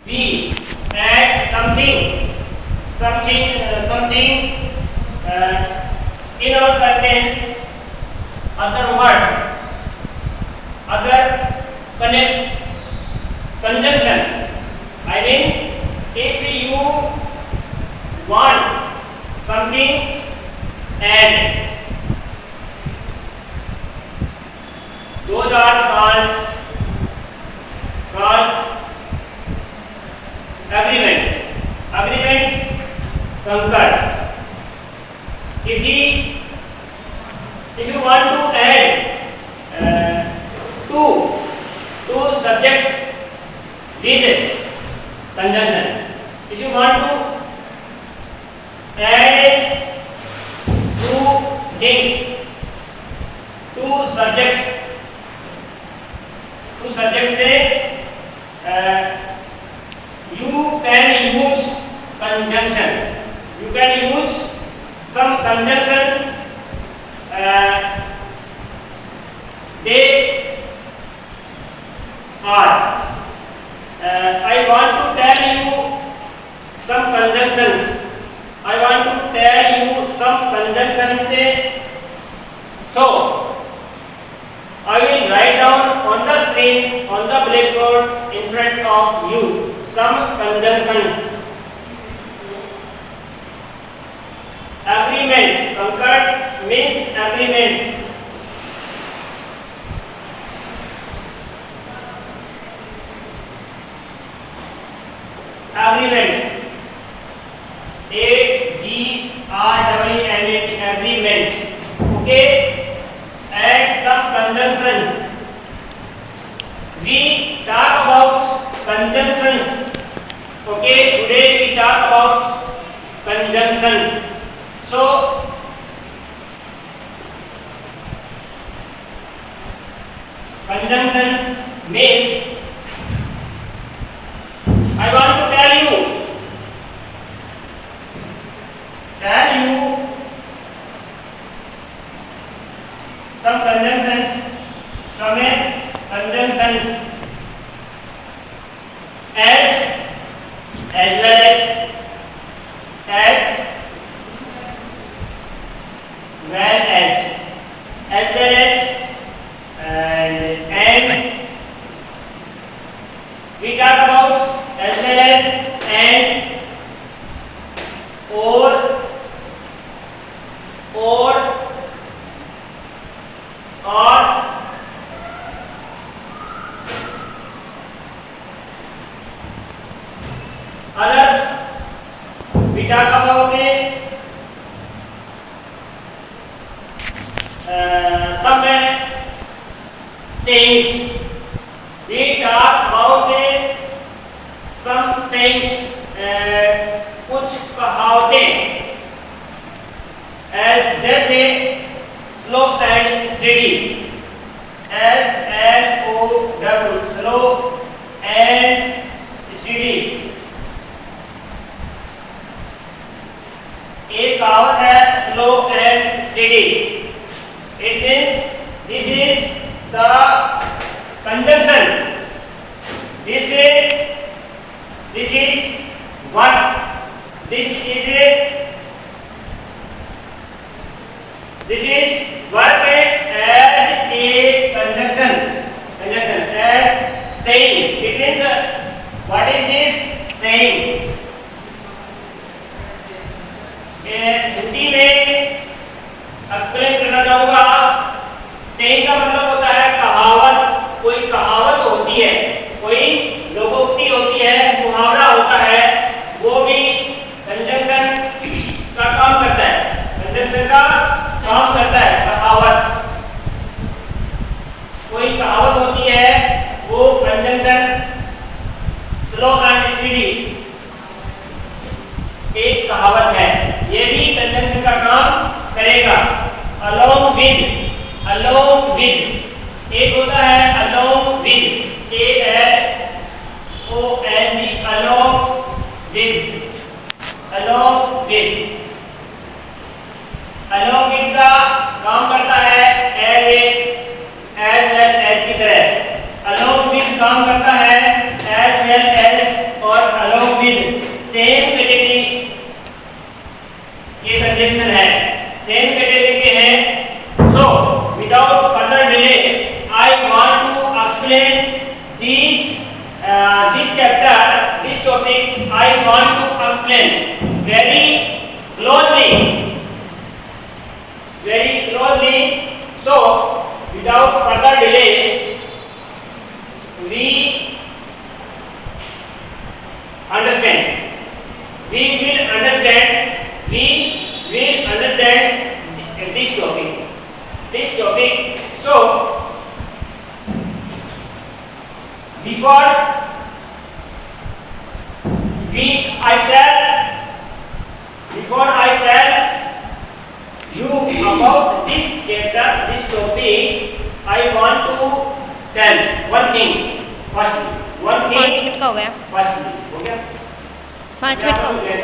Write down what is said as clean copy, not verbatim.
we add something in our sentence, other words, other connect conjunction. I mean, if you want something and those are called agreement concur. If you want to add two subjects with conjunction, if you want to add two things, two subjects से you can use conjunction. You can use some conjunctions. They are. I want to tell you some conjunctions. So I will write down on the screen, on the blackboard in front of you some conjunctions. Agreement, concurred means agreement. Agreement. A-G-R-E-E-M-E-N-T, agreement. Okay. Add some conjunctions. We talk about conjunctions. Okay, today we talk about conjunctions. So conjunctions means I want to tell you some conjunctions. As well as and we talk about as well as and or others. We talk about some sayings. We talk about some sayings, कुछ कहावतें, as जैसे slow and steady, S-L-O-W, slow and steady. एक कहावत है slow and steady. It means this is the conjunction. This is what. This is verb as a conjunction. As saying. It means what is this saying? Hindi में explain करना चाहूंगा. Saying का मतलब होता है कहावत. कोई कहावत होती है, कोई लोकोक्ति होती है, मुहावरा होता है, वो भी कंजंक्शन का काम करता है. कहावत, कोई कहावत होती है, वो कंजंक्शन स्लो एंड स्पीडी एक कहावत है, ये भी कंजंक्शन का काम करेगा. along with एक होता है along with, A-L-O-N-G, along with का काम करता है as well as की तरह. along with काम करता है as well as और विद सेम कैटेगरी के कंजंक्शन है, सेम कैटेगरी के हैं। So without further delay I want to explain this chapter, this topic I want to explain very closely. So without further delay we will understand this topic. So before I tell you about this chapter, this topic, I want to tell one thing. First, 5 minute का हो गया। First, हो गया? 5 minute का हो गया।